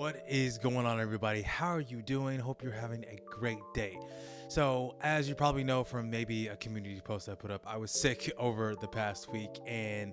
What is going on, everybody? How are you doing? Hope you're having a great day. So, as you probably know from maybe a community post I put up, I was sick over the past week, and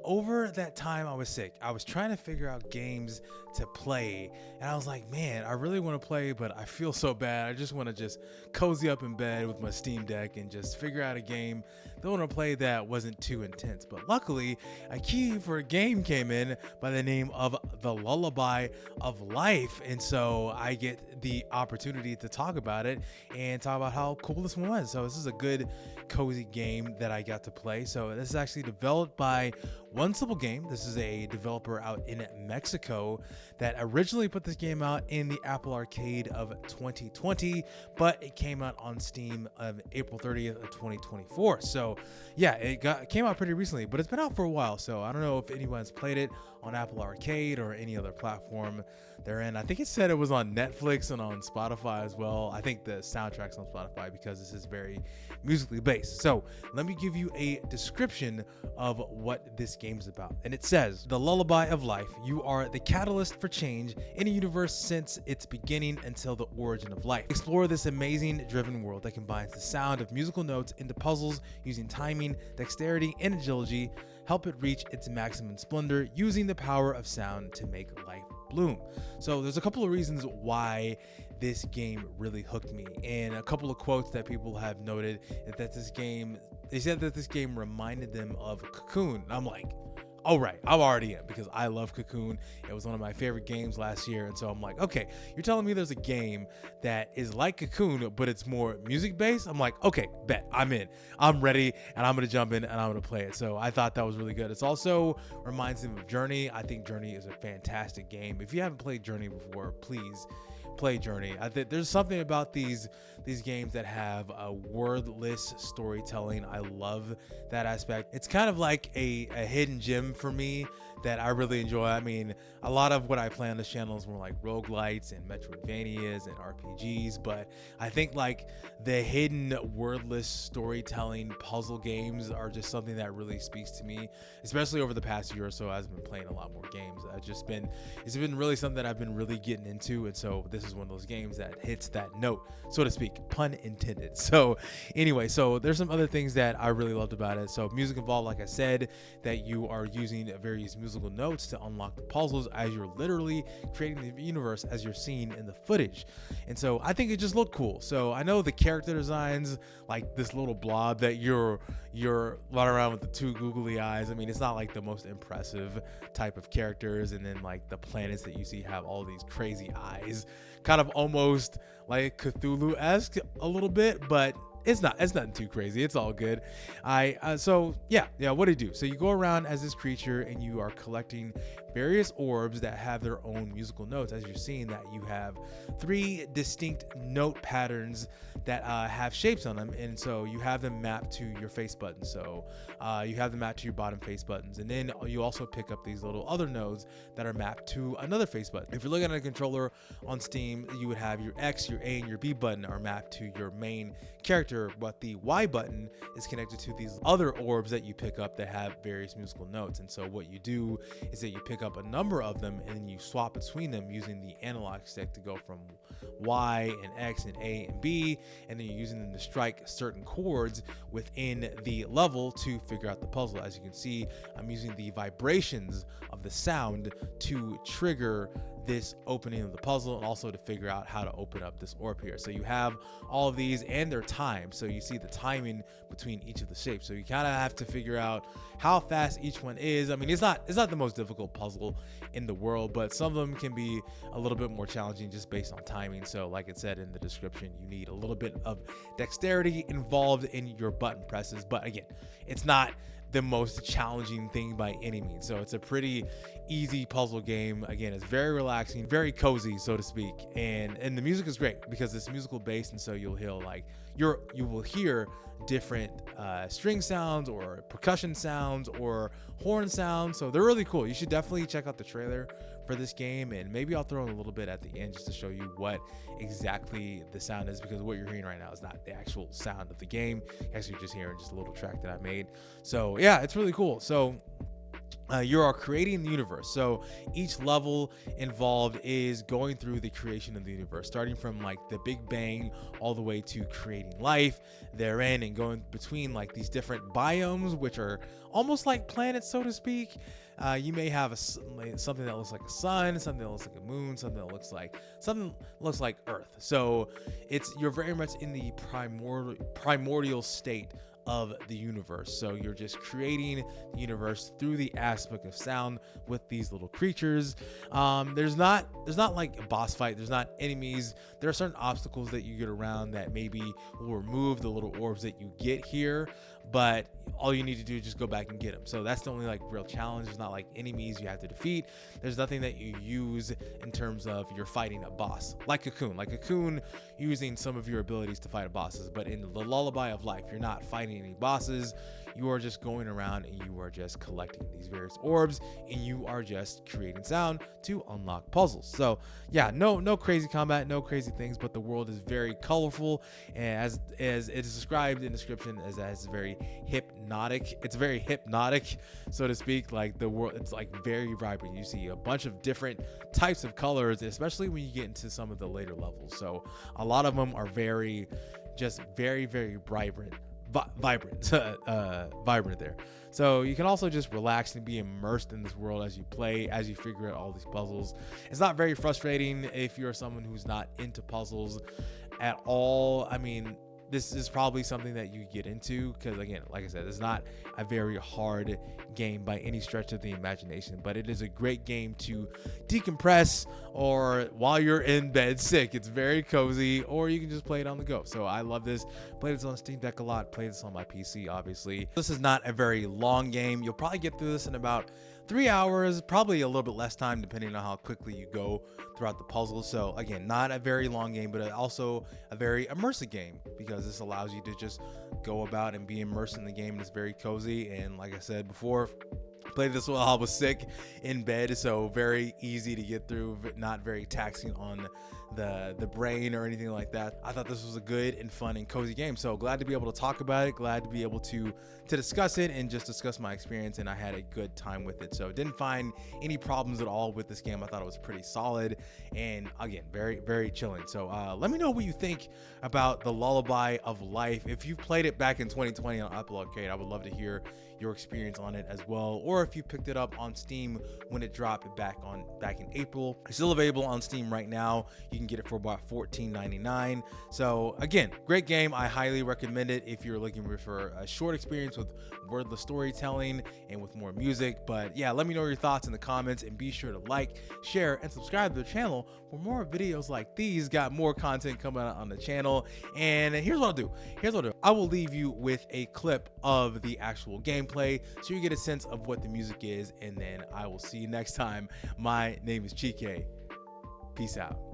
over that time I was sick, I was trying to figure out games to play, and I was like, man, I really want to play, but I feel so bad. I just want to just cozy up in bed with my Steam Deck and just figure out a game that I want to play that wasn't too intense. But luckily, a key for a game came in by the name of the Lullaby of Life, and so I get the opportunity to talk about it and talk about how cool this one was. So this is a good cozy game that I got to play. So this is actually developed by One Simple Game. This is a developer out in Mexico that originally put this game out in the Apple Arcade of 2020, but it came out on Steam on April 30th of 2024. So yeah, it came out pretty recently, but it's been out for a while. So I don't know if anyone's played it on Apple Arcade or any other platform they're in. I think it said it was on Netflix and on Spotify as well. I think the soundtrack's on Spotify because this is very musically based. So let me give you a description of what this game's about. And it says, the Lullaby of Life, you are the catalyst for change in a universe since its beginning until the origin of life. Explore this amazing driven world that combines the sound of musical notes into puzzles using timing, dexterity, and agility. Help it reach its maximum splendor using the power of sound to make life bloom. So there's a couple of reasons why this game really hooked me, and a couple of quotes that people have noted that they said that this game reminded them of Cocoon. I'm like, all right, I'm already in because I love Cocoon. It was one of my favorite games last year. And so I'm like, okay, you're telling me there's a game that is like Cocoon, but it's more music based. I'm like, okay, bet, I'm in. I'm ready, and I'm going to jump in and I'm going to play it. So I thought that was really good. It's also reminds me of Journey. I think Journey is a fantastic game. If you haven't played Journey before, please play Journey. I think there's something about these games that have a wordless storytelling. I love that aspect. It's kind of like a hidden gem for me that I really enjoy. I mean, a lot of what I play on this channel is more like roguelites and Metroidvanias and RPGs, but I think like the hidden wordless storytelling puzzle games are just something that really speaks to me, especially over the past year or so as I've been playing a lot more games. It's been really something that I've been really getting into, and so this is one of those games that hits that note, so to speak, pun intended. So anyway, so there's some other things that I really loved about it. So music involved, like I said, that you are using various musical notes to unlock the puzzles as you're literally creating the universe as you're seeing in the footage. And so I think it just looked cool. So I know the character designs, like this little blob that you're running around with the two googly eyes. I mean, it's not like the most impressive type of characters, and then like the planets that you see have all these crazy eyes, kind of almost like Cthulhu-esque a little bit, but it's nothing too crazy. It's all good. So what do you do? So you go around as this creature and you are collecting various orbs that have their own musical notes. As you're seeing that you have 3 distinct note patterns that have shapes on them, and so you have them mapped to your face buttons. So you have them mapped to your bottom face buttons, and then you also pick up these little other nodes that are mapped to another face button. If you're looking at a controller on Steam, you would have your X, your A, and your B button are mapped to your main character, but the Y button is connected to these other orbs that you pick up that have various musical notes. And so what you do is that you pick up a number of them and then you swap between them using the analog stick to go from Y and X and A and B, and then you're using them to strike certain chords within the level to figure out the puzzle. As you can see, I'm using the vibrations of the sound to trigger this opening of the puzzle, and also to figure out how to open up this orb here. So you have all of these and their time, so you see the timing between each of the shapes. So you kind of have to figure out how fast each one is. I mean, it's not the most difficult puzzle in the world, but some of them can be a little bit more challenging just based on timing. So like it said in the description, you need a little bit of dexterity involved in your button presses, but again, it's not the most challenging thing by any means. So it's a pretty easy puzzle game. Again, it's very relaxing, very cozy, so to speak. And the music is great because it's musical based, and so you will hear different string sounds or percussion sounds or horn sounds. So they're really cool. You should definitely check out the trailer for this game, and maybe I'll throw in a little bit at the end just to show you what exactly the sound is, because what you're hearing right now is not the actual sound of the game. You're actually just hearing just a little track that I made. So yeah, it's really cool. So you are creating the universe. So each level involved is going through the creation of the universe, starting from like the Big Bang all the way to creating life therein, and going between like these different biomes, which are almost like planets, so to speak. You may have something that looks like a sun, something that looks like a moon, something that looks like Earth. So you're very much in the primordial state of the universe. So you're just creating the universe through the aspect of sound with these little creatures. There's not like a boss fight. There's not enemies. There are certain obstacles that you get around that maybe will remove the little orbs that you get here, but all you need to do is just go back and get them. So that's the only like real challenge. There's not like enemies you have to defeat. There's nothing that you use in terms of you're fighting a boss like Cocoon using some of your abilities to fight bosses. But in the Lullaby of Life, you're not fighting any bosses. You are just going around and you are just collecting these various orbs, and you are just creating sound to unlock puzzles. So yeah, no crazy combat, no crazy things, but the world is very colorful, and as it is described in the description as very hypnotic. It's very hypnotic, so to speak. Like the world, it's like very vibrant. You see a bunch of different types of colors, especially when you get into some of the later levels. So a lot of them are very vibrant there. So you can also just relax and be immersed in this world as you play, as you figure out all these puzzles. It's not very frustrating if you're someone who's not into puzzles at all. I mean, this is probably something that you get into because, again, like I said, it's not a very hard game by any stretch of the imagination, but it is a great game to decompress or while you're in bed sick. It's very cozy, or you can just play it on the go. So I love this. Played this on Steam Deck a lot. Played this on my PC, obviously. This is not a very long game. You'll probably get through this in about 3 hours, probably a little bit less time depending on how quickly you go throughout the puzzles. So again, not a very long game, but also a very immersive game because this allows you to just go about and be immersed in the game. It's very cozy, and like I said before, played this while I was sick in bed, so very easy to get through, not very taxing on the brain or anything like that. I thought this was a good and fun and cozy game, so glad to be able to talk about it, glad to be able to discuss it and just discuss my experience, and I had a good time with it. So didn't find any problems at all with this game. I thought it was pretty solid, and again, very chilling. So let me know what you think about the Lullaby of Life. If you've played it back in 2020 on Apple Arcade, I would love to hear your experience on it as well, or if you picked it up on Steam when it dropped back in April. It's still available on Steam right now. You can get it for about $14.99. So again, great game. I highly recommend it if you're looking for a short experience with wordless storytelling and with more music. But yeah, let me know your thoughts in the comments, and be sure to like, share, and subscribe to the channel for more videos like these. Got more content coming out on the channel. And here's what I'll do. I will leave you with a clip of the actual gameplay so you get a sense of what the music is, and then I will see you next time. My name is Chike. Peace out.